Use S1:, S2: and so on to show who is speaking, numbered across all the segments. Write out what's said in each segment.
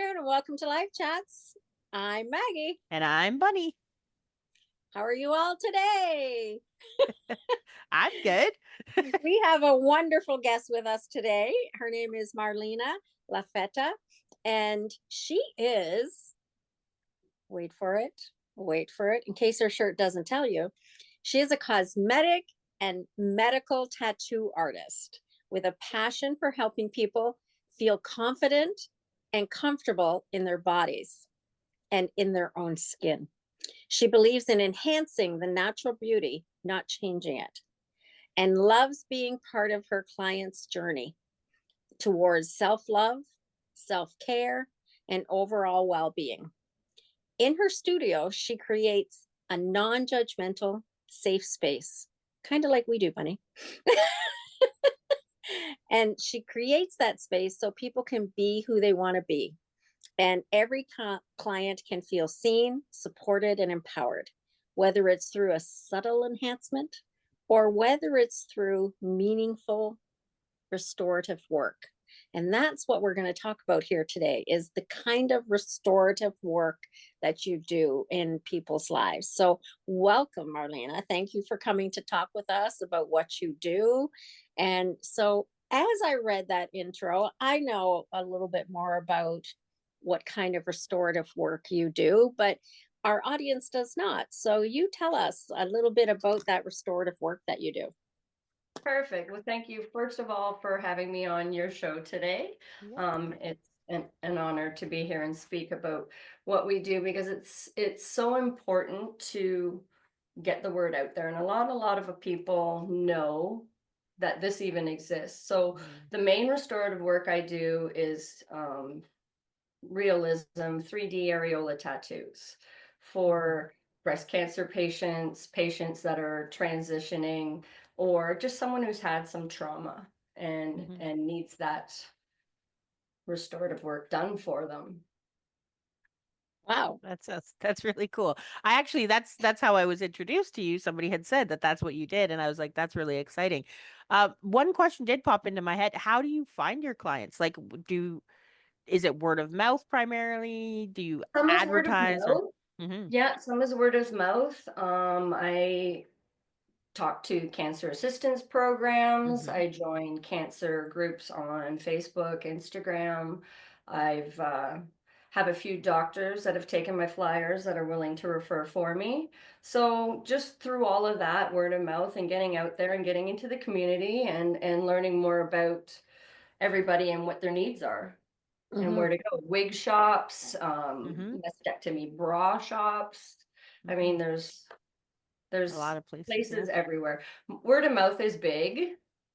S1: afternoon and welcome to Life Chats. I'm Maggie.
S2: And I'm Bunny.
S1: How are you all today?
S2: I'm good.
S1: We have a wonderful guest with us today. Her name is Marlana Laffita, and she is, wait for it, in case her shirt doesn't tell you, she is a cosmetic and medical tattoo artist with a passion for helping people feel confident and comfortable in their bodies and in their own skin. She believes in enhancing the natural beauty, not changing it, and loves being part of her clients' journey towards self love, self care, and overall well being. In her studio, she creates a non judgmental, safe space, kind of like we do, Bunny. And she creates that space so people can be who they want to be. And every client can feel seen, supported, and empowered, whether it's through a subtle enhancement or whether it's through meaningful restorative work. And that's what we're going to talk about here today is the kind of restorative work that you do in people's lives. So welcome, Marlana. Thank you for coming to talk with us about what you do. And so as I read that intro, I know a little bit more about what kind of restorative work you do, but our audience does not. So you tell us a little bit about that restorative work that you do.
S3: Perfect. Well, thank you, first of all, for having me on your show today.
S1: Yeah.
S3: It's an honor to be here and speak about what we do because it's so important to get the word out there. And a lot of people know that this even exists. So the main restorative work I do is realism 3D areola tattoos for breast cancer patients, patients that are transitioning, or just someone who's had some trauma and needs that restorative work done for them.
S1: Wow.
S2: That's really cool. I actually that's how I was introduced to you. Somebody had said that that's what you did, and I was like, that's really exciting. One question did pop into my head. How do you find your clients? Like, is it word of mouth primarily? Do you
S3: Some is word of
S2: advertise or?
S3: mouth.
S2: Mm-hmm.
S3: Yeah, some is word of mouth. I talk to cancer assistance programs.
S2: Mm-hmm.
S3: I join cancer groups on Facebook, Instagram. I've have a few doctors that have taken my flyers that are willing to refer for me. So just through all of that word of mouth and getting out there and getting into the community and learning more about everybody and what their needs are and
S1: Mm-hmm.
S3: where to go. Wig shops,
S2: Mm-hmm.
S3: mastectomy bra shops. I mean,
S2: Mm-hmm.
S3: there's
S2: A
S3: there's
S2: lot of places, yeah.
S3: places everywhere. Word of mouth is big,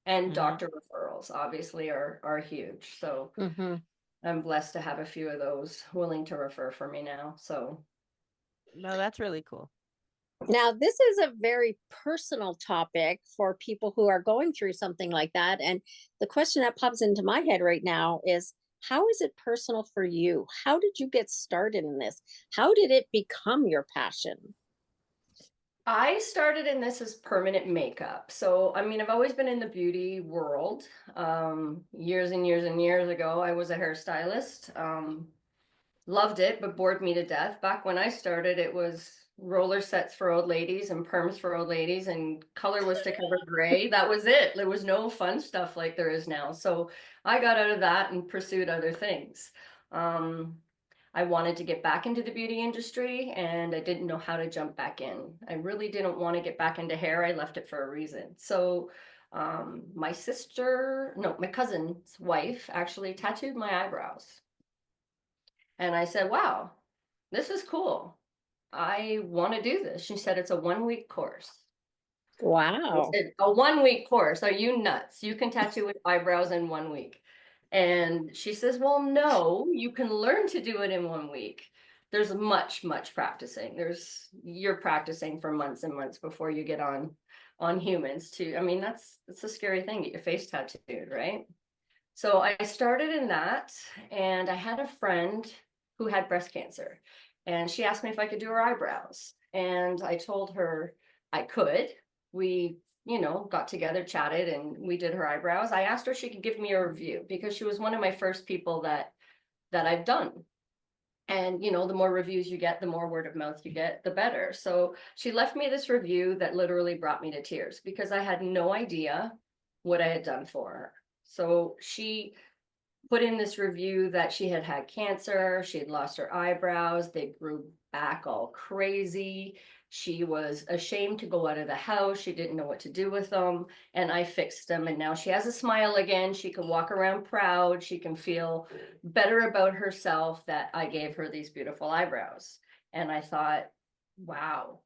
S3: and
S2: Mm-hmm.
S3: doctor referrals obviously are huge. So
S1: Mm-hmm.
S3: I'm blessed to have a few of those willing to refer for me now. So
S2: No, that's really cool.
S1: Now, this is a very personal topic for people who are going through something like that. And the question that pops into my head right now is how is it personal for you? How did you get started in this? How did it become your passion?
S3: I started in this as permanent makeup. So, I mean, I've always been in the beauty world. Years and years and years ago, I was a hairstylist. Loved it, but bored me to death. Back when I started, it was roller sets for old ladies and perms for old ladies, and color was to cover gray. That was it. There was no fun stuff like there is now. So I got out of that and pursued other things. Um, I wanted to get back into the beauty industry and I didn't know how to jump back in. I really didn't want to get back into hair. I left it for a reason. So my sister, no, my cousin's wife actually tattooed my eyebrows. And I said, wow, this is cool. I want to do this. She said, it's a 1 week course. I
S1: Wow.
S3: said, a 1 week course? Are you nuts? You can tattoo with eyebrows in 1 week. And she says, well, no, you can learn to do it in 1 week. There's much practicing. You're practicing for months and months before you get on humans too. I mean, that's a scary thing, get your face tattooed, right? So I started in that, and I had a friend who had breast cancer, and she asked me if I could do her eyebrows. And I told her I could. We, got together, chatted, and we did her eyebrows. I asked her if she could give me a review because she was one of my first people that I've done And, you know, the more reviews you get, the more word of mouth you get, the better. So she left me this review that literally brought me to tears because I had no idea what I had done for her. So she put in this review that she had had cancer, she had lost her eyebrows, they grew back all crazy. She was ashamed to go out of the house. She didn't know what to do with them. And I fixed them. And now she has a smile again. She can walk around proud. She can feel better about herself that I gave her these beautiful eyebrows. And I thought, wow,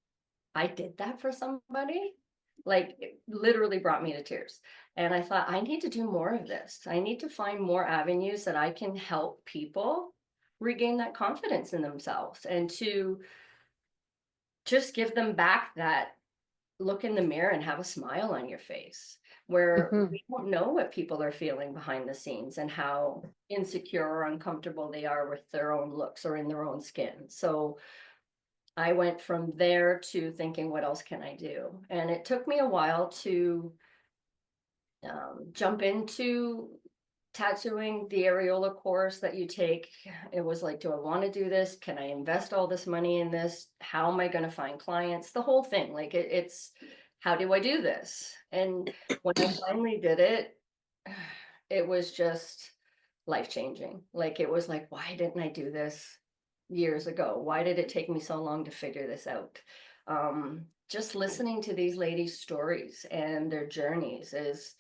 S3: I did that for somebody. Like, it literally brought me to tears. And I thought, I need to do more of this. I need to find more avenues that I can help people regain that confidence in themselves and to just give them back that look in the mirror and have a smile on your face, where
S1: Mhm.
S3: we don't know what people are feeling behind the scenes and how insecure or uncomfortable they are with their own looks or in their own skin. So I went from there to thinking, what else can I do? And it took me a while to jump into tattooing, the areola course that you take. It was like, do I want to do this? Can I invest all this money in this? How am I going to find clients? The whole thing. Like it's how do I do this? And when I finally did it, it was just life changing. Like it was like, why didn't I do this years ago? Why did it take me so long to figure this out? Just listening to these ladies' stories and their journeys is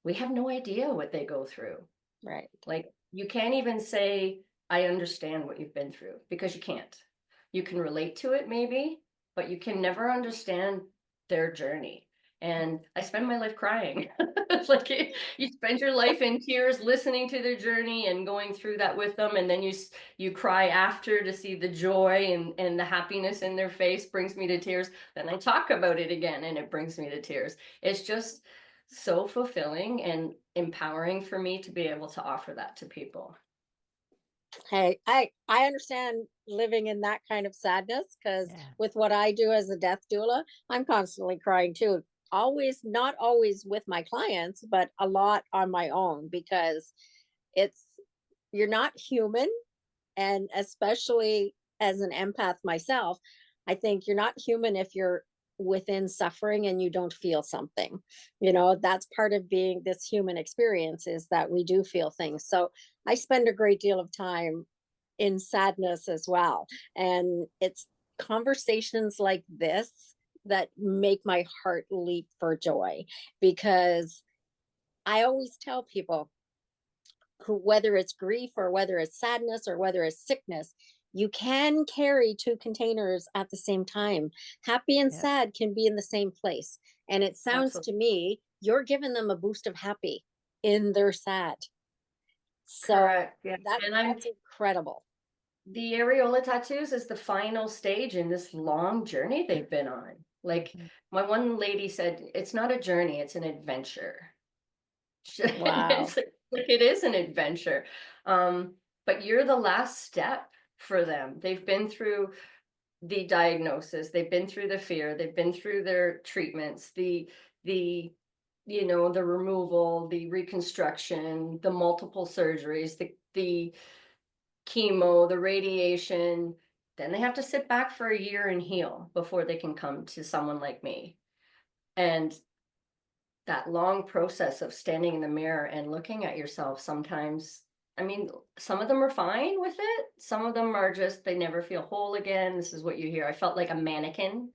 S3: we have no idea what they go through.
S1: Right.
S3: Like you can't even say, I understand what you've been through because you can't. You can relate to it maybe, but you can never understand their journey. And I spend my life crying. Like you spend your life in tears listening to their journey and going through that with them. And then you cry after to see the joy and the happiness in their face brings me to tears. Then I talk about it again and it brings me to tears. It's just so fulfilling and empowering for me to be able to offer that to people.
S1: Hey, I understand living in that kind of sadness because
S2: Yeah.
S1: with what I do as a death doula, I'm constantly crying too. Always, not always with my clients, but a lot on my own because it's you're not human, and especially as an empath myself, I think you're not human if you're within suffering and you don't feel something. That's part of being this human experience, is that we do feel things. So I spend a great deal of time in sadness as well. And it's conversations like this that make my heart leap for joy, because I always tell people, whether it's grief or whether it's sadness or whether it's sickness, you can carry two containers at the same time. Happy and
S2: Yeah.
S1: sad can be in the same place. And it sounds
S3: Absolutely
S1: to me, you're giving them a boost of happy in their sad. So
S3: correct. Yeah. And
S1: that's incredible.
S3: the areola tattoos is the final stage in this long journey they've been on. Like
S2: Mhm.
S3: my one lady said, it's not a journey, it's an adventure.
S1: Wow.
S3: Like it is an adventure. But you're the last step for them. They've been through the diagnosis, they've been through the fear, they've been through their treatments, the the removal, the reconstruction, the multiple surgeries, the chemo, the radiation. Then they have to sit back for a year and heal before they can come to someone like me. And that long process of standing in the mirror and looking at yourself sometimes, I mean, some of them are fine with it. Some of them are just, they never feel whole again. This is what you hear. I felt like a mannequin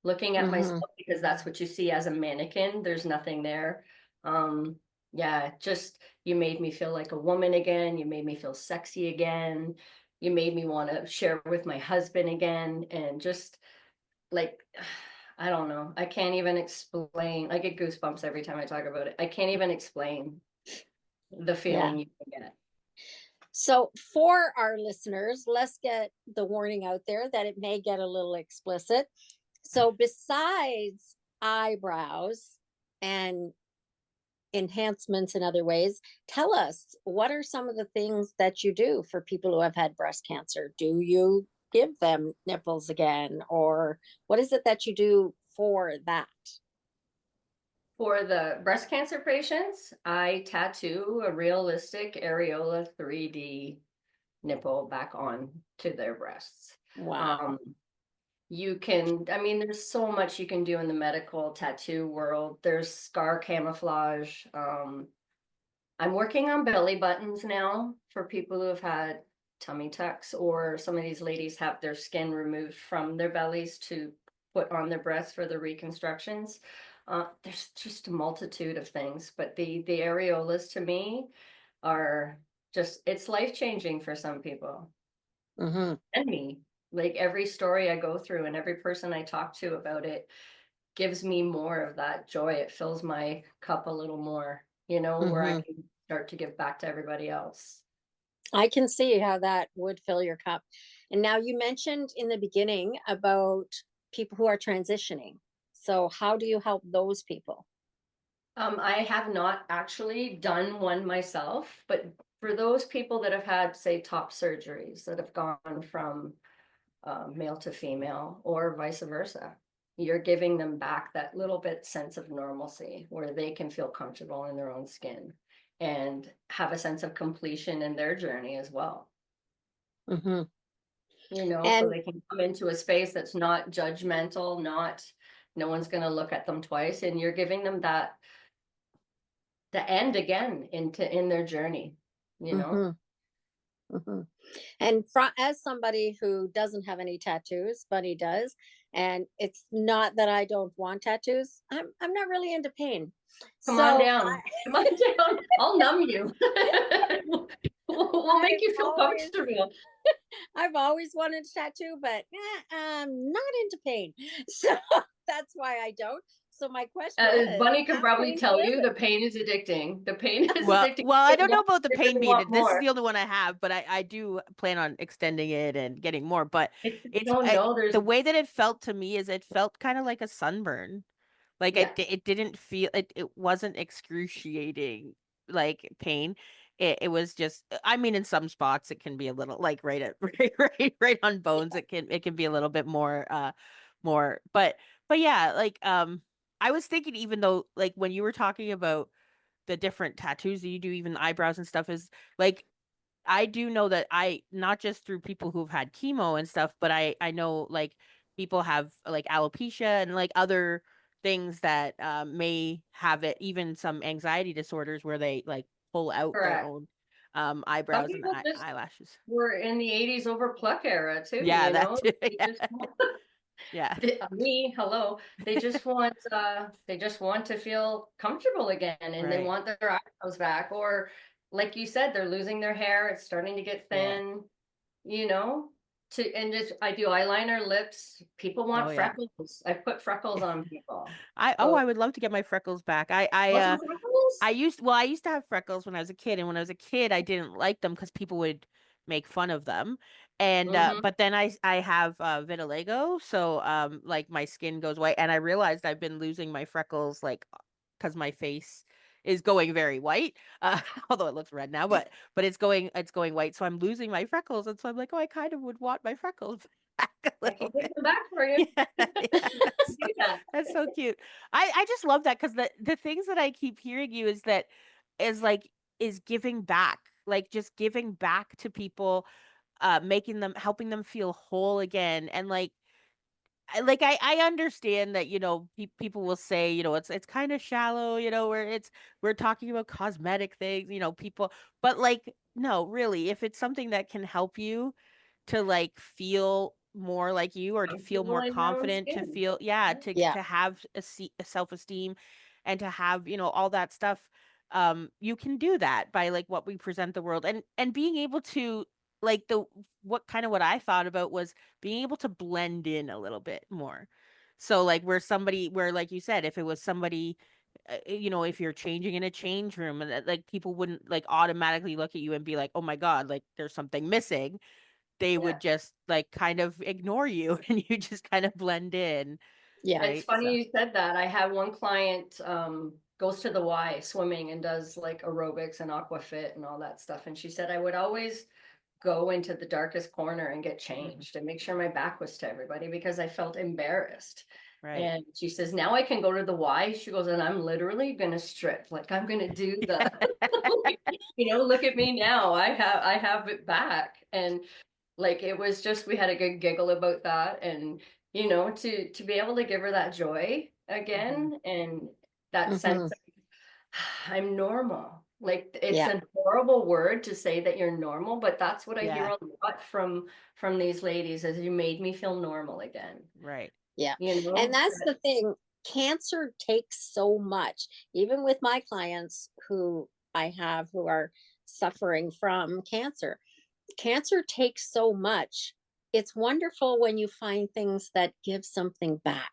S3: looking at
S1: Hmm.
S3: myself because that's what you see as a mannequin. There's nothing there. Um, yeah, just you made me feel like a woman again. You made me feel sexy again. You made me want to share with my husband again. And just like, I don't know. I can't even explain. I get goosebumps every time I talk about it. I can't even explain the
S1: Yeah.
S3: feeling you can get.
S1: So, for our listeners, let's get the warning out there that it may get a little explicit. So, besides eyebrows and enhancements in other ways, tell us, what are some of the things that you do for people who have had breast cancer? Do you give them nipples again? Or what is it that you do for that?
S3: For the breast cancer patients, I tattoo a realistic areola 3D nipple back on to their breasts.
S1: Wow.
S3: You can, I mean, there's so much you can do in the medical tattoo world. There's scar camouflage. I'm working on belly buttons now for people who have had tummy tucks, or some of these ladies have their skin removed from their bellies to put on their breasts for the reconstructions. There's just a multitude of things, but the areolas to me are just, it's life changing for some people
S1: Mm-hmm.
S3: and me. Like every story I go through and every person I talk to about it gives me more of that joy. It fills my cup a little more, you know, where I
S1: Mm-hmm.
S3: can start to give back to everybody else.
S1: I can see how that would fill your cup. And now you mentioned in the beginning about people who are transitioning. So how do you help those people?
S3: I have not actually done one myself, but for those people that have had, say, top surgeries that have gone from male to female or vice versa, you're giving them back that little bit sense of normalcy where they can feel comfortable in their own skin and have a sense of completion in their journey as well.
S1: Mm-hmm.
S3: You know, so
S1: And
S3: they can come into a space that's not judgmental, not, no one's going to look at them twice, and you're giving them that, the end again into in their journey, you know.
S1: mm-hmm. Mm-hmm. And as somebody who doesn't have any tattoos, Bunny does, and it's not that I don't want tattoos. I'm not really into pain.
S3: Come on
S1: So
S3: down, come on down, I'll numb you. We'll make
S1: I've
S3: you feel
S1: always
S3: comfortable.
S1: I've always wanted a tattoo, but I'm not into pain. So that's why I don't. So my question is,
S3: Bunny could
S1: how
S3: probably
S1: painful
S3: tell
S1: is
S3: you
S1: it?
S3: the pain is addicting. The pain is
S2: Well,
S3: addicting.
S2: well, I don't know about the
S3: You're
S2: pain
S3: gonna
S2: bead.
S3: want
S2: This is
S3: more.
S2: the only one I have, but I do plan on extending it and getting more. But
S3: It's, no, no, there's,
S2: the way that it felt to me is it felt kind of like a sunburn. Like
S3: yeah,
S2: it didn't feel it wasn't excruciating like pain. It was just, I mean, in some spots it can be a little like right at right on bones. It can be a little bit more, but yeah, like I was thinking, even though like when you were talking about the different tattoos that you do, even eyebrows and stuff, is like I do know that I, not just through people who've had chemo and stuff, but I know like people have like alopecia and like other things that may have it, even some anxiety disorders where they like pull out their
S3: correct.
S2: own
S3: Some
S2: eyebrows and
S3: people just
S2: eyelashes.
S3: were in the 80s over pluck era too,
S2: Yeah,
S3: you
S2: that
S3: know.
S2: too.
S3: They
S2: Yeah.
S3: just
S2: Yeah.
S3: me, hello. They just want to feel comfortable again, and they
S2: Right.
S3: want their eyebrows back. Or like you said, they're losing their hair, it's starting to get
S2: Yeah.
S3: thin, you know. To and just I do eyeliner, lips. People
S2: Oh
S3: want
S2: yeah.
S3: freckles. I put freckles on people.
S2: I
S3: So
S2: would love to get my freckles back.
S3: want some freckles?
S2: I used to have freckles when I was a kid, and when I was a kid, I didn't like them because people would make fun of them. And
S3: Mm-hmm.
S2: but then I have vitiligo, so like my skin goes white, and I realized I've been losing my freckles like because my face is going very white. Although it looks red now, but it's going white, so I'm losing my freckles, and so I'm like, oh, I kind of would want my freckles back a
S3: I can
S2: little
S3: take
S2: bit.
S3: them back for you.
S2: Yeah, yeah, that's
S3: Do that.
S2: that's so cute. I just love that because the things that I keep hearing you is like is giving back, like just giving back to people, making them helping them feel whole again, and like I understand that people will say it's kind of shallow, where we're talking about cosmetic things, people, but like no, really, if it's something that can help you to like feel more like you, or to feel
S3: Comfortable
S2: more
S3: in your own
S2: confident, to
S3: skin.
S2: feel, yeah,
S3: Yeah.
S1: Yeah.
S2: to have a self-esteem, and to have all that stuff. You can do that by like what we present the world, and being able to like the what I thought about was being able to blend in a little bit more. So like where like you said, if it was somebody, if you're changing in a change room, and like people wouldn't like automatically look at you and be like, oh my God, like there's something missing. They
S3: Yeah.
S2: would just like kind of ignore you and you just kind of blend in,
S1: Yeah.
S3: It's
S2: right?
S3: funny
S2: So,
S3: you said that. I had one client goes to the Y swimming and does like aerobics and aquafit and all that stuff. And she said I would always go into the darkest corner and get
S2: mhm.
S3: changed and make sure my back was to everybody because I felt embarrassed.
S2: Right.
S3: And she says, now I can go to the Y. She goes, and I'm literally going to strip. Like I'm going to do the, look at me now. I have it back. And like, it was just, we had a good giggle about that. And, to be able to give her that joy again and that sense
S1: Mm-hmm.
S3: of I'm normal. Like it's
S1: Yeah.
S3: an horrible word to say that you're normal, but that's what I hear
S2: Yeah.
S3: a lot from these ladies is you made me feel normal again.
S2: Right.
S1: Yeah.
S3: You
S1: And
S3: know?
S1: that's the thing. Cancer takes so much, even with my clients who I have who are suffering from cancer. Cancer takes so much. It's wonderful when you find things that give something back.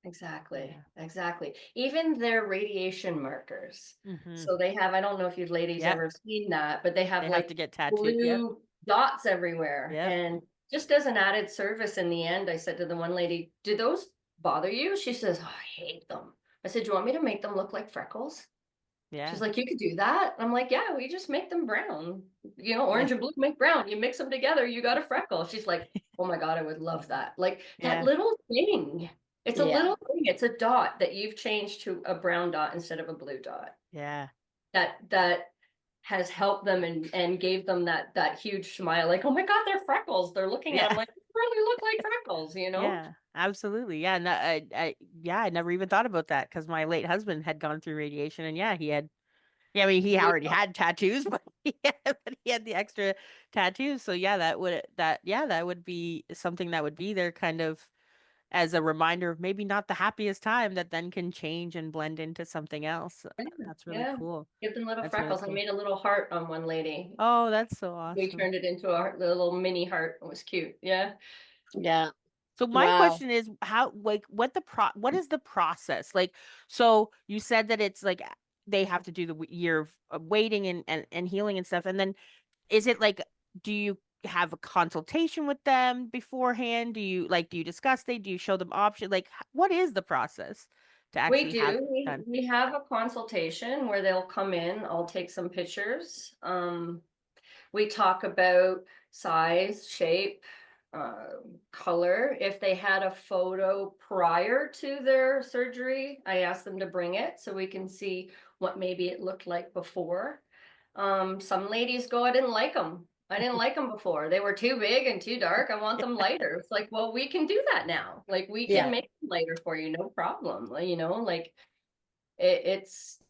S3: Exactly.
S2: Yeah.
S3: Exactly. Even their radiation markers.
S2: Mm-hmm.
S3: So they have, I don't know if you ladies
S2: Yep.
S3: ever seen that, but they have
S2: They have
S3: like
S2: to get tattooed. Yep.
S3: blue dots everywhere.
S2: Yep.
S3: And just as an added service in the end, I said to the one lady, do those bother you? She says, oh, I hate them. I said, do you want me to make them look like freckles? She's
S2: Yeah.
S3: like, you could do that. I'm like, yeah, we just make them brown.
S2: Yeah.
S3: Orange and blue make brown. You mix them together, you got a freckle. She's like, oh my God, I would love that. Like that
S2: Yeah.
S3: little thing. It's a
S1: Yeah.
S3: little thing. It's a dot that you've changed to a brown dot instead of a blue dot.
S2: Yeah.
S3: That has helped them and gave them that huge smile. Like, oh my God, they're freckles. They're looking at
S2: Yeah.
S3: them like, they really look like freckles.
S2: Yeah. Absolutely. Yeah. No, I never even thought about that because my late husband had gone through radiation, and yeah, he had. Yeah, I mean, he
S3: Blue
S2: already
S3: dot.
S2: had tattoos, but he had the extra tattoos. So yeah, that would be something that would be there kind of as a reminder of maybe not the happiest time that then can change and blend into something else. That's really
S3: Yeah.
S2: cool.
S3: Give them little
S2: That's really
S3: freckles. I
S2: cool.
S3: made a little heart on one lady.
S2: Oh, that's so
S3: We
S2: awesome.
S3: turned it into a little mini heart. It was cute. Yeah.
S1: Yeah.
S2: So my
S1: Wow.
S2: question is how like what is the process? Like so you said that it's like they have to do the year of waiting and healing and stuff, and then is it like do you have a consultation with them beforehand? Do you discuss they do you show them option like what is the process to
S3: We
S2: actually have
S3: do. We
S2: done?
S3: we have a consultation where they'll come in. I'll take some pictures. We talk about size, shape, color. If they had a photo prior to their surgery, I ask them to bring it so we can see what maybe it looked like before. Some ladies go, I didn't like them. I didn't like them before. They were too big and too dark. I want them lighter. It's like, well, we can do that now. Like we can
S1: Yeah.
S3: make them lighter for you, no problem. Like that's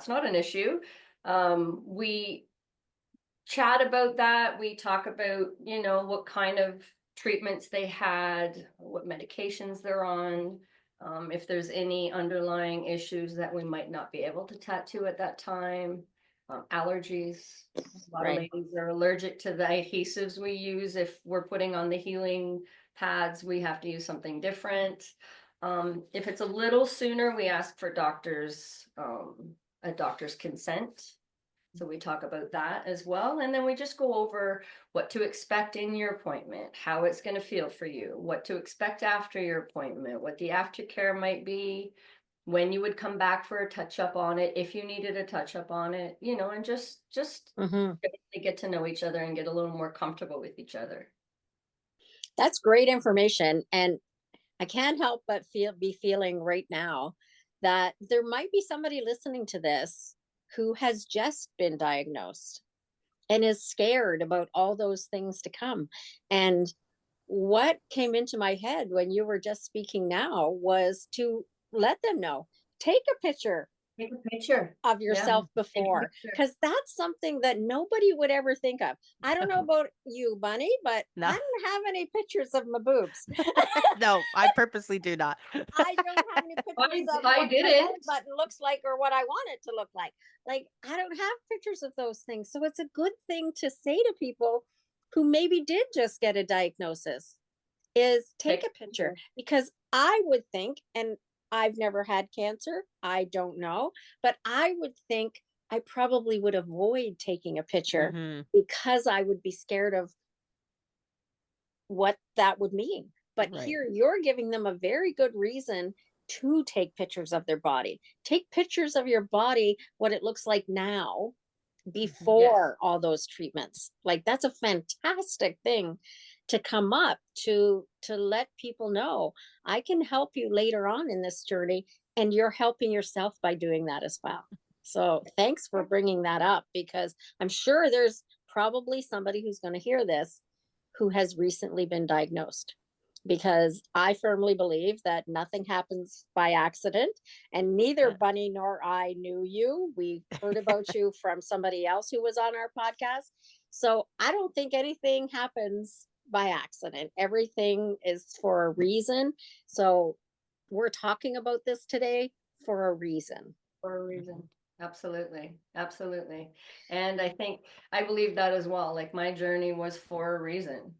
S3: not an issue. We chat about that. We talk about, what kind of treatments they had, what medications they're on, if there's any underlying issues that we might not be able to tattoo at that time, allergies. A lot of
S1: Right.
S3: ladies are allergic to the adhesives we use. If we're putting on the healing pads, we have to use something different. If it's a little sooner, we ask for a doctor's consent. So we talk about that as well. And then we just go over what to expect in your appointment, how it's going to feel for you, what to expect after your appointment, what the aftercare might be, when you would come back for a touch up on it, if you needed a touch up on it, and just
S1: Mm-hmm.
S3: get to know each other and get a little more comfortable with each other.
S1: That's great information. And I can't help but be feeling right now that there might be somebody listening to this who has just been diagnosed and is scared about all those things to come. And what came into my head when you were just speaking now was to let them know, take a picture
S3: Take a picture.
S1: of
S3: Yeah.
S1: yourself
S3: Take a
S1: before,
S3: picture.
S1: because that's something that nobody would ever think of. I don't know about you, Bunny, but
S2: No.
S1: I don't have any pictures of my boobs.
S2: No, I purposely do not.
S1: I don't have any pictures of
S3: I
S1: what my belly
S3: didn't.
S1: button looks like or what I want it to look like. Like, I don't have pictures of those things. So it's a good thing to say to people who maybe did just get a diagnosis is take a picture, because I would think, and I've never had cancer, I don't know, but I would think I probably would avoid taking a picture
S2: Hmm.
S1: because I would be scared of what that would mean. But
S2: Right.
S1: here you're giving them a very good reason to take pictures of their body. Take pictures of your body, what it looks like now,
S3: Yes.
S1: before all those treatments. Like, that's a fantastic thing. to come up to let people know I can help you later on in this journey, and you're helping yourself by doing that as well. So thanks for bringing that up, because I'm sure there's probably somebody who's going to hear this who has recently been diagnosed, because I firmly believe that nothing happens by accident, and neither
S2: Yeah.
S1: Bunny nor I knew you. We heard about you from somebody else who was on our podcast. So I don't think anything happens by accident. Everything is for a reason. So we're talking about this today for a reason.
S3: For a reason. Absolutely. Absolutely. And I believe that as well. Like my journey was for a reason.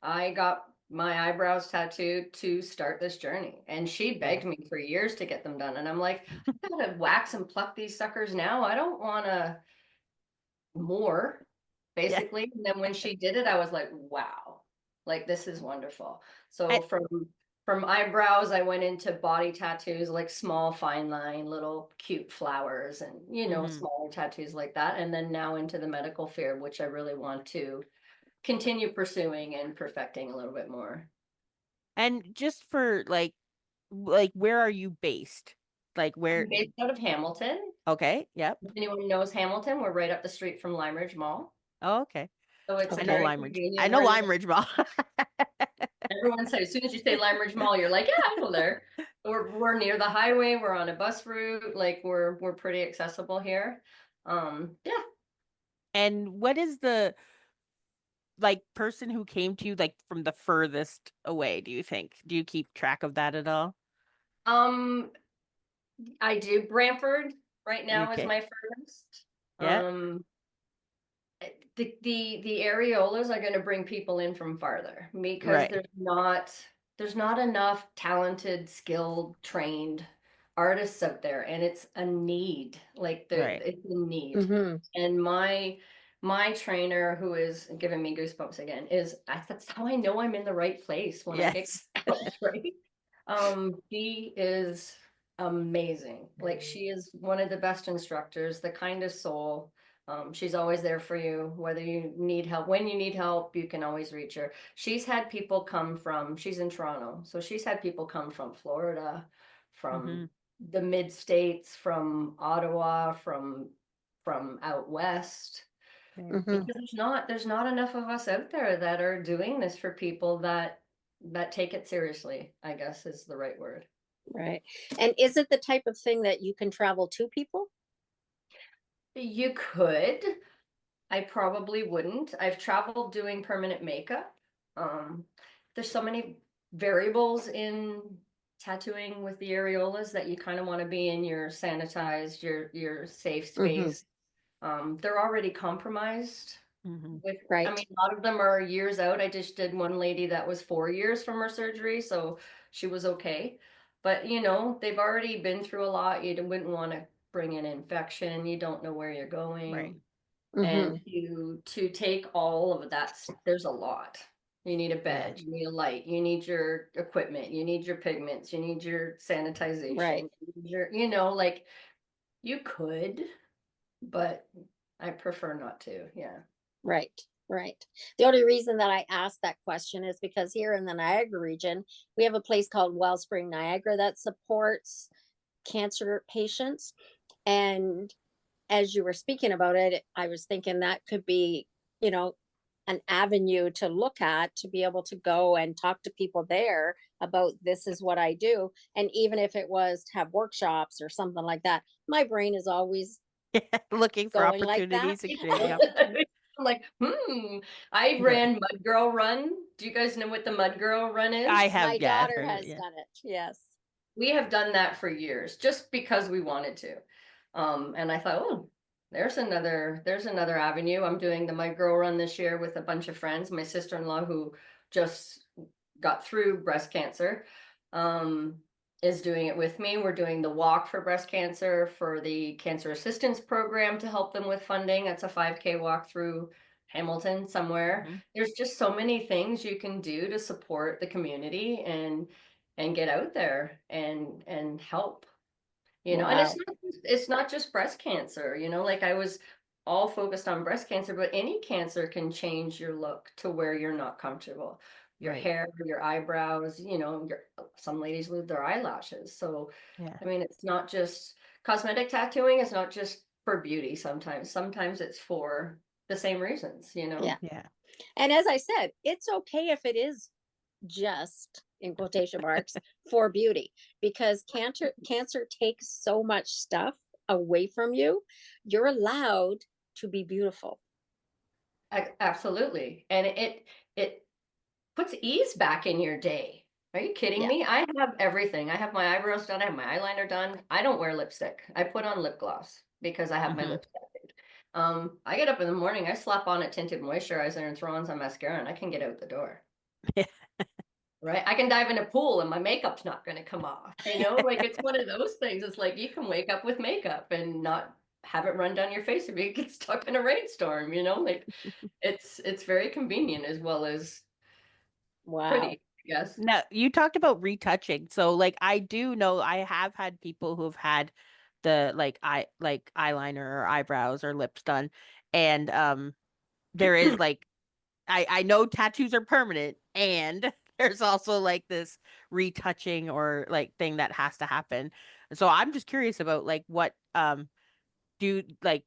S3: I got my eyebrows tattooed to start this journey. And she begged me for years to get them done. And I'm like, I gotta wax and pluck these suckers now. I don't wanna more,
S2: Yeah.
S3: basically. And then when she did it, I was like, wow, like this is wonderful. So
S2: I,
S3: from eyebrows, I went into body tattoos, like small fine line, little cute flowers, and
S2: mhm.
S3: smaller tattoos like that. And then now into the medical field, which I really want to continue pursuing and perfecting a little bit more.
S2: And just for like where are you based? Like where?
S3: I'm based out of Hamilton.
S2: Okay. Yep.
S3: If anyone knows Hamilton, we're right up the street from Lime Ridge Mall.
S2: Oh, okay.
S3: So it's
S2: I know
S1: Okay.
S3: very
S2: Lime Ridge. I
S3: convenient.
S2: know
S3: We're
S2: Lime Ridge Mall.
S3: everyone says, as soon as you say Lime Ridge Mall, you're like, yeah, I go there. We're near the highway. We're on a bus route. Like we're pretty accessible here. Yeah.
S2: And what is the like person who came to you like from the furthest away, do you think? Do you keep track of that at all?
S3: Um, I do. Brantford right now is
S2: Okay.
S3: my furthest.
S2: Yeah.
S3: Um, the areolas are going to bring people in from farther because
S2: Right.
S3: there's not enough talented, skilled, trained artists out there, and it's a need. Like
S2: Right.
S3: it's a need.
S1: Mm-hmm.
S3: And my trainer, who is giving me goosebumps again, that's how I know I'm in the right place when I get
S2: Yes.
S3: goosebumps, right? She is amazing. Like she is one of the best instructors, the kindest soul. She's always there for you, whether you need help. When you need help, you can always reach her. She's in Toronto, so she's had people come from Florida, from
S2: Mhm.
S3: the mid states, from Ottawa, from out west,
S2: Right.
S1: Mm-hmm.
S3: because there's not enough of us out there that are doing this for people that take it seriously, I guess is the right word.
S1: Right. And is it the type of thing that you can travel to people?
S3: You could. I probably wouldn't. I've traveled doing permanent makeup. Um, there's so many variables in tattooing with the areolas that you kind of want to be in your sanitized, your safe
S1: Mm-hmm.
S3: space. They're already compromised
S2: Mhm.
S3: with, I
S1: Right.
S3: mean, a lot of them are years out. I just did one lady that was 4 years from her surgery, so she was okay. But they've already been through a lot. You wouldn't want to bring an infection. You don't know where you're
S2: Right.
S3: going.
S1: Mm-hmm.
S3: And to take all of that, there's a lot. You need a
S2: Yeah.
S3: bed, you need a light, you need your equipment, you need your pigments, you need your
S1: Right.
S3: sanitization, you need like you could, but I prefer not to. Yeah.
S1: Right. Right. The only reason that I asked that question is because here in the Niagara region, we have a place called Wellspring Niagara that supports cancer patients. And as you were speaking about it, I was thinking that could be, you know, an avenue to look at, to be able to go and talk to people there about this is what I do. And even if it was to have workshops or something like that, my brain is always
S2: Looking for
S1: going like that.
S2: opportunities and creating opportunities.
S3: I'm like, I
S2: Yeah.
S3: ran Mud Girl Run. Do you guys know what the Mud Girl Run
S2: I
S3: is?
S2: have,
S1: My
S2: yeah, I've
S1: daughter
S2: heard of it,
S1: has
S2: yeah.
S1: done it. Yes.
S3: We have done that for years just because we wanted to. And I thought, oh, there's another avenue. I'm doing the My Girl Run this year with a bunch of friends. My sister-in-law, who just got through breast cancer, um, is doing it with me. We're doing the walk for breast cancer for the cancer assistance program to help them with funding. It's a 5K walk through Hamilton somewhere.
S2: Mhm.
S3: There's just so many things you can do to support the community and get out there and help. And
S1: Wow.
S3: it's not just breast cancer, like I was all focused on breast cancer, but any cancer can change your look to where you're not comfortable. Your
S2: Right.
S3: hair, your eyebrows, you know, some ladies lose their eyelashes. So,
S2: Yeah.
S3: I mean, it's not just cosmetic tattooing is not just for beauty sometimes. Sometimes it's for the same reasons, you know?
S1: Yeah.
S2: Yeah.
S1: And as I said, it's okay if it is just in quotation marks for beauty, because cancer takes so much stuff away from you. You're allowed to be beautiful.
S3: Absolutely. And it puts ease back in your day. Are you kidding
S1: Yeah.
S3: me? I have everything. I have my eyebrows done. I have my eyeliner done. I don't wear lipstick. I put on lip gloss because I have my
S2: Hmm.
S3: lips tattooed. I get up in the morning, I slap on a tinted moisturizer and throw on some mascara and I can get out the door.
S2: Yeah.
S3: Right? I can dive in a pool and my makeup's not going to come off. You know, like it's one of those things. It's like you can wake up with makeup and not have it run down your face if you get stuck in a rainstorm, you know? Like it's very convenient as well as
S1: Wow.
S3: pretty, I guess.
S2: Now, you talked about retouching. So like I do know I have had people who've had the like eyeliner or eyebrows or lips done. And there is like I know tattoos are permanent and there's also like this retouching or like thing that has to happen. So I'm just curious about like what do like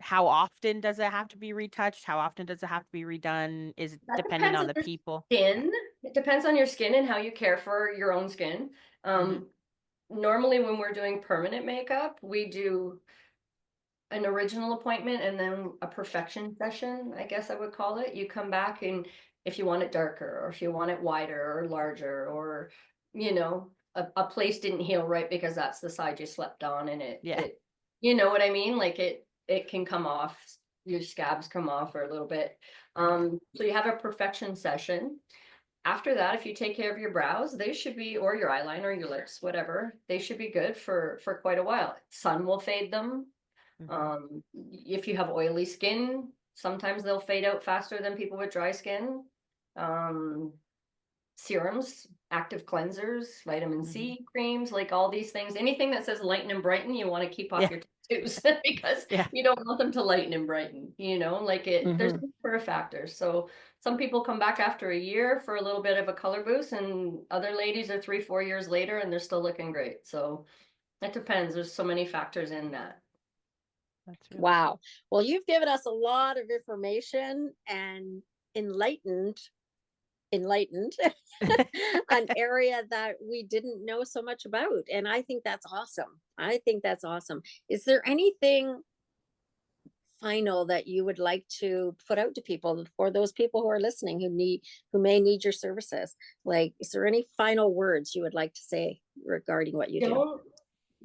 S2: how often does it have to be retouched? How often does it have to be redone? Is it
S3: That
S2: dependent
S3: depends
S2: on
S3: on
S2: the
S3: your
S2: people? Yeah.
S3: skin. It depends on your skin and how you care for your own skin.
S2: Hmm.
S3: Um, Normally when we're doing permanent makeup, we do an original appointment and then a perfection session, I guess I would call it. You come back and if you want it darker or if you want it wider or larger or, you know, a place didn't heal right because that's the side you slept on and
S2: Yeah.
S3: it, you know what I mean? Like it can come off, your scabs come off for a little bit.
S2: Yeah.
S3: So you have a perfection session. After that, if you take care of your brows, they should be, or your eyeliner, your lips, whatever, they should be good for quite a while. Sun will fade them.
S2: Hmm.
S3: If you have oily skin, sometimes they'll fade out faster than people with dry skin. Um, Serums, active cleansers, vitamin
S2: Hmm.
S3: C creams, like all these things. Anything that says lighten and brighten, you want to keep off
S2: Yeah.
S3: your tattoos because
S2: Yeah.
S3: you don't want them to lighten and brighten, you know, like there's
S1: Hmm.
S3: a number of factors. So some people come back after a year for a little bit of a color boost, and other ladies are 3, 4 years later and they're still looking great. So it depends. There's so many factors in that.
S2: That's really
S1: Wow.
S2: cool.
S1: Well, you've given us a lot of information and enlightened enlightened an area that we didn't know so much about, and I think that's awesome. I think that's awesome. Is there anything final that you would like to put out to people, for those people who are listening who may need your services? Like, is there any final words you would like to say regarding what you do?
S3: Don't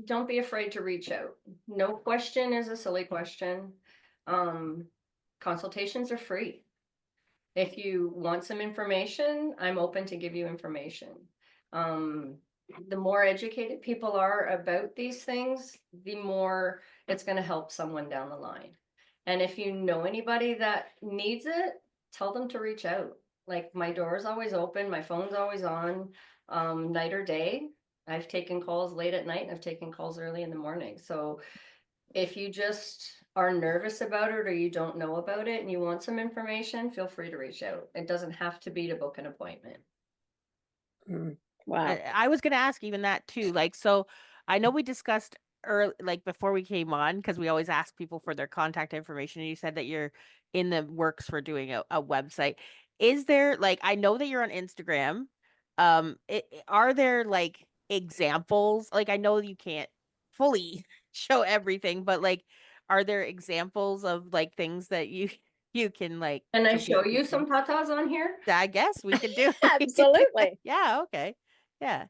S3: don't be afraid to reach out. No question is a silly question. Um, Consultations are free. If you want some information, I'm open to give you information. Um, the more educated people are about these things, the more it's going to help someone down the line. And if you know anybody that needs it, tell them to reach out. Like my door is always open, my phone's always on, night or day. I've taken calls late at night and I've taken calls early in the morning. So if you just are nervous about it or you don't know about it and you want some information, feel free to reach out. It doesn't have to be to book an appointment.
S1: Mm, wow.
S2: I was gonna ask even that too. Like, so I know we discussed early, like before we came on, because we always ask people for their contact information. And you said that you're in the works for doing a website. Is there like I know that you're on Instagram. Are there like examples? Like I know you can't fully show everything, but like, are there examples of like things that you you can like
S3: Can I
S2: so
S3: show
S2: people can
S3: you
S2: see?
S3: some tatas on here?
S2: I guess we could do we could do that.
S1: Absolutely.
S2: Yeah, okay. Yeah,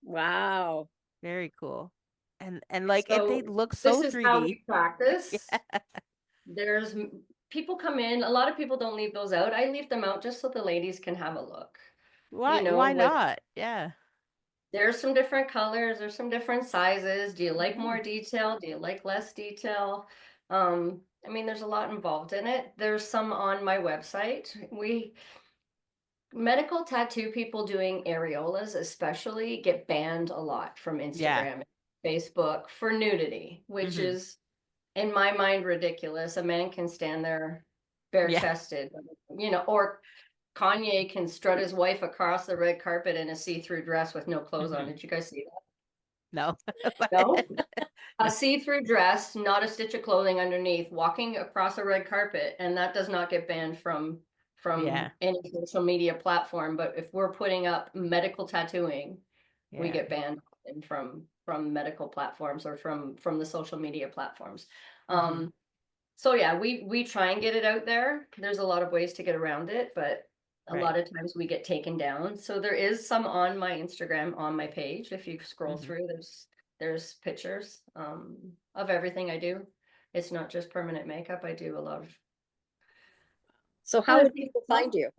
S1: Wow.
S2: very cool. And like they
S3: So
S2: look
S3: this
S2: so
S3: is how
S2: 3D.
S3: we practice.
S2: Yeah.
S3: There's people come in, a lot of people don't leave those out. I leave them out just so the ladies can have a look. You know,
S2: Why
S3: with
S2: not? Yeah.
S3: there's some different colors, there's some different sizes. Do you like
S2: Hmm.
S3: more detail? Do you like less detail? I mean, there's a lot involved in it. There's some on my website. We medical tattoo people doing areolas especially get banned a lot from
S2: Yeah.
S3: Instagram, Facebook for nudity, which
S2: Hmm.
S3: is in my mind, ridiculous. A man can stand there bare
S2: Yeah.
S3: chested, or Kanye can strut his wife across the red carpet in a see-through dress with no clothes on.
S2: Mhm.
S3: Did you guys see
S2: No.
S3: that? No? A see-through dress, not a stitch of clothing underneath, walking across a red carpet, and that does not get banned from
S2: Yeah.
S3: any social media platform. But if we're putting up medical tattooing, we
S2: Yeah.
S3: get banned from medical platforms or from the social media platforms.
S2: Mhm.
S3: So yeah, we try and get it out there. There's a lot of ways to get around it, but a
S2: Right.
S3: lot of times we get taken down. So there is some on my Instagram, on my page. If you scroll
S2: Mhm.
S3: through, there's pictures of everything I do. It's not just permanent makeup. I do a lot of
S1: So how
S3: other
S1: would
S3: things.
S1: people find you?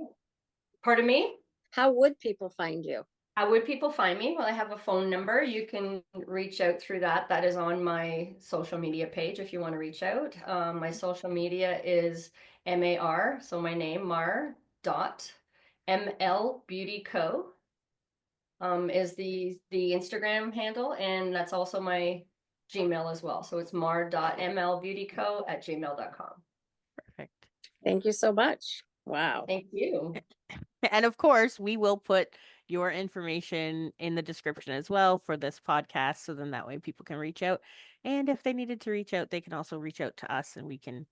S3: Pardon me?
S1: How would people find you?
S3: How would people find me? Well, I have a phone number. You can reach out through that. That is on my social media page if you want to reach out. My social media is MAR, so my name, Mar dot ML Beauty Co. Is the Instagram handle, and that's also my Gmail as well. So it's mar.mlbeautyco@gmail.com.
S2: Perfect.
S1: Thank you so much. Wow.
S3: Thank you.
S2: And of course, we will put your information in the description as well for this podcast. So then that way people can reach out. And if they needed to reach out, they can also reach out to us and we can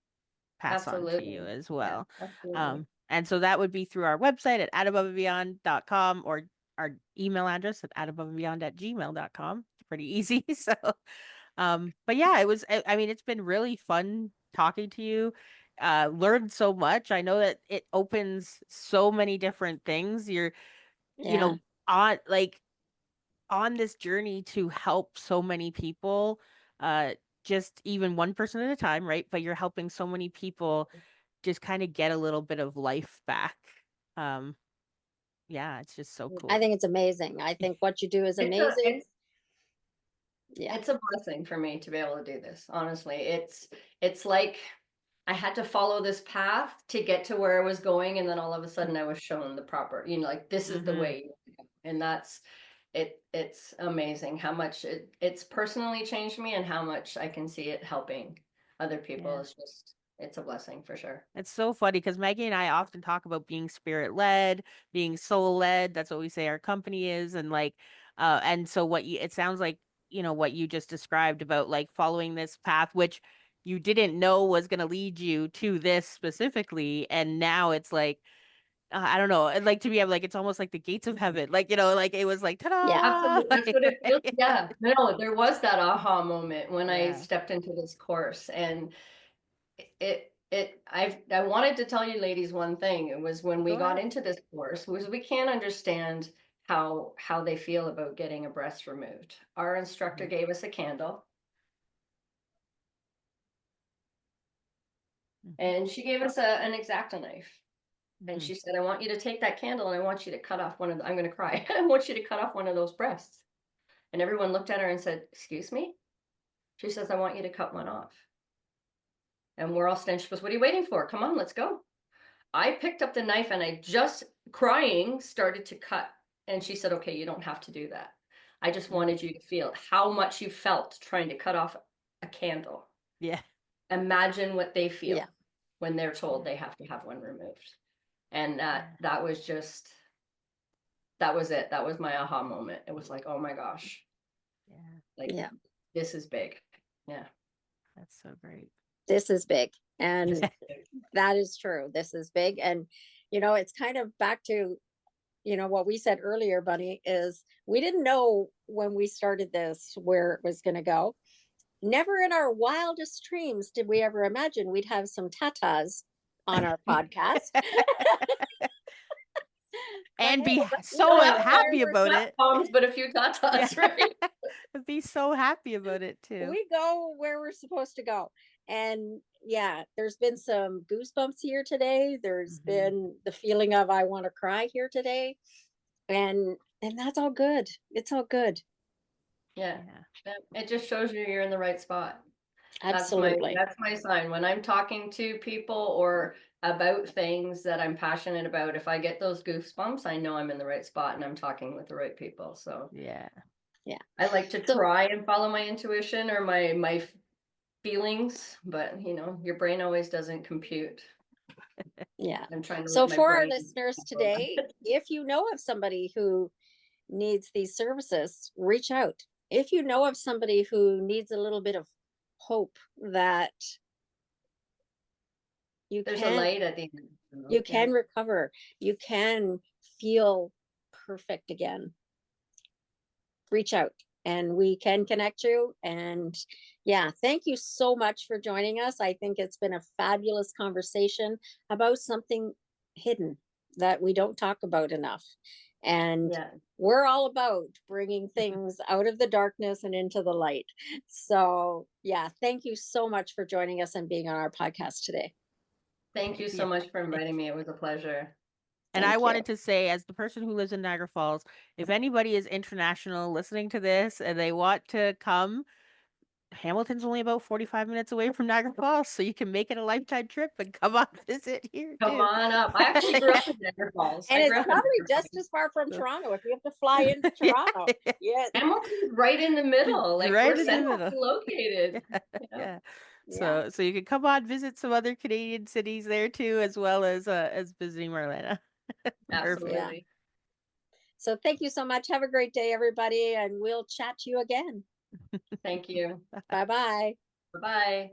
S2: pass on to you
S3: Absolutely.
S2: as
S3: Yeah,
S2: well.
S3: absolutely.
S2: And so that would be through our website at ataboveandbeyond.com or our email address at ataboveandbeyond@gmail.com. It's pretty easy. So, but yeah, I mean, it's been really fun talking to you. Learned so much. I know that it opens so many different things. You're, you
S1: Yeah.
S2: know, on this journey to help so many people, uh, just even one person at a time, right? But you're helping so many people just kind of get a little bit of life back. Um, yeah, it's just so
S1: I
S2: cool.
S1: think it's amazing. I think what you do is
S3: It's a
S1: amazing.
S3: it's
S1: Yeah.
S3: It's a blessing for me to be able to do this. Honestly, it's like I had to follow this path to get to where I was going, and then all of a sudden I was shown the proper, like this is the
S2: Mm-hmm.
S3: way, and that's it. It's amazing how much it's personally changed me, and how much I can see it helping other people.
S2: Yeah.
S3: It's a blessing for sure.
S2: It's so funny because Maggie and I often talk about being spirit led, being soul led. That's what we say our company is. And so it sounds like, what you just described about like following this path, which you didn't know was going to lead you to this specifically. And now it's like, I don't know, like to be able, like, it's almost like the gates of heaven. Like, like it was like,
S1: Yeah.
S2: ta-da!
S3: Absolutely. That's what it feels.
S2: Yeah.
S3: Yeah. No, there was that aha moment when I
S2: Yeah.
S3: stepped into this course, and I wanted to tell you ladies one thing. It was when we
S2: Go
S3: got
S2: ahead.
S3: into this course, was we can't understand how they feel about getting a breast removed. Our instructor
S2: Mhm.
S3: gave us a candle,
S2: Mhm.
S3: and she gave us an X-Acto knife. And
S2: Mhm.
S3: she said, I want you to take that candle and I want you to cut off I'm going to cry. I want you to cut off one of those breasts. And everyone looked at her and said, excuse me? She says, I want you to cut one off. And we're all standing. She goes, what are you waiting for? Come on, let's go. I picked up the knife and I just crying started to cut. And she said, okay, you don't have to do that. I just
S2: Mhm.
S3: wanted you to feel how much you felt trying to cut off a candle.
S2: Yeah.
S3: Imagine what they
S1: Yeah.
S3: feel when they're told
S2: Yeah.
S3: they have to have one removed. And
S2: Yeah.
S3: that was that was it. That was my aha moment. It was like, oh my gosh,
S2: Yeah.
S3: like
S1: Yeah.
S3: this is big. Yeah.
S2: That's so great.
S1: This is big.
S3: This
S1: And
S3: is big.
S1: that is true. This is big. And, it's kind of back to, what we said earlier, Bunny, is we didn't know when we started this where it was going to go. Never in our wildest dreams did we ever imagine we'd have some tatas on our podcast. But
S2: And
S1: hey,
S2: be
S1: we
S2: so
S3: No
S1: go where
S2: happy
S1: we're
S2: about
S3: not
S2: it.
S3: bombs, but a few
S2: Yeah.
S3: tatas, right?
S2: Be so happy about it too.
S1: we go where we're supposed to go. And yeah, there's been some goosebumps here today. There's
S2: Mhm.
S1: been the feeling of I want to cry here today. And that's all good. It's all good.
S3: Yeah.
S2: Yeah.
S3: It just shows you're in the right spot.
S1: Absolutely.
S3: That's my sign. When I'm talking to people or about things that I'm passionate about, if I get those goosebumps, I know I'm in the right spot and I'm talking with the right people. So
S2: Yeah.
S1: Yeah.
S3: I like to
S1: So
S3: try and follow my intuition or my feelings, but you know, your brain always doesn't compute.
S1: Yeah.
S3: I'm trying to
S1: So
S3: let my
S1: for our
S3: brain.
S1: listeners today, if you know of somebody who needs these services, reach out. If you know of somebody who needs a little bit of hope that you
S3: There's a
S1: can
S3: light at the end.
S1: you
S3: Yeah.
S1: can recover, you can feel perfect again, reach out and we can connect you. And yeah, thank you so much for joining us. I think it's been a fabulous conversation about something hidden that we don't talk about enough. And
S3: Yeah.
S1: we're all about bringing things out of the darkness and into the light. So yeah, thank you so much for joining us and being on our podcast today.
S3: Thank you so
S2: Yeah.
S3: much for inviting me. It was a pleasure.
S2: And I
S1: Thank you.
S2: wanted to say, as the person who lives in Niagara Falls, if anybody is international listening to this and they want to come, Hamilton's only about 45 minutes away from Niagara Falls, so you can make it a lifetime trip and come on visit here
S3: Come
S2: too.
S3: on up. I actually grew up in Niagara Falls.
S1: And
S3: I grew
S1: it's
S3: up in
S1: probably
S3: Niagara
S1: just
S3: Falls.
S1: as far from
S2: So-
S1: Toronto if you have to fly into Toronto.
S2: Yeah,
S1: Yeah.
S3: Hamilton's right in the middle. Like
S2: right
S3: we're
S2: in the
S3: centrally
S2: middle.
S3: located. Yeah.
S2: Yeah.
S1: Yeah.
S2: So you can come on visit some other Canadian cities there too, as well as visiting Marlana. Perfect.
S1: Yeah.
S3: Absolutely.
S1: So thank you so much. Have a great day, everybody, and we'll chat to you again.
S3: Thank you.
S1: Bye bye.
S3: Bye-bye.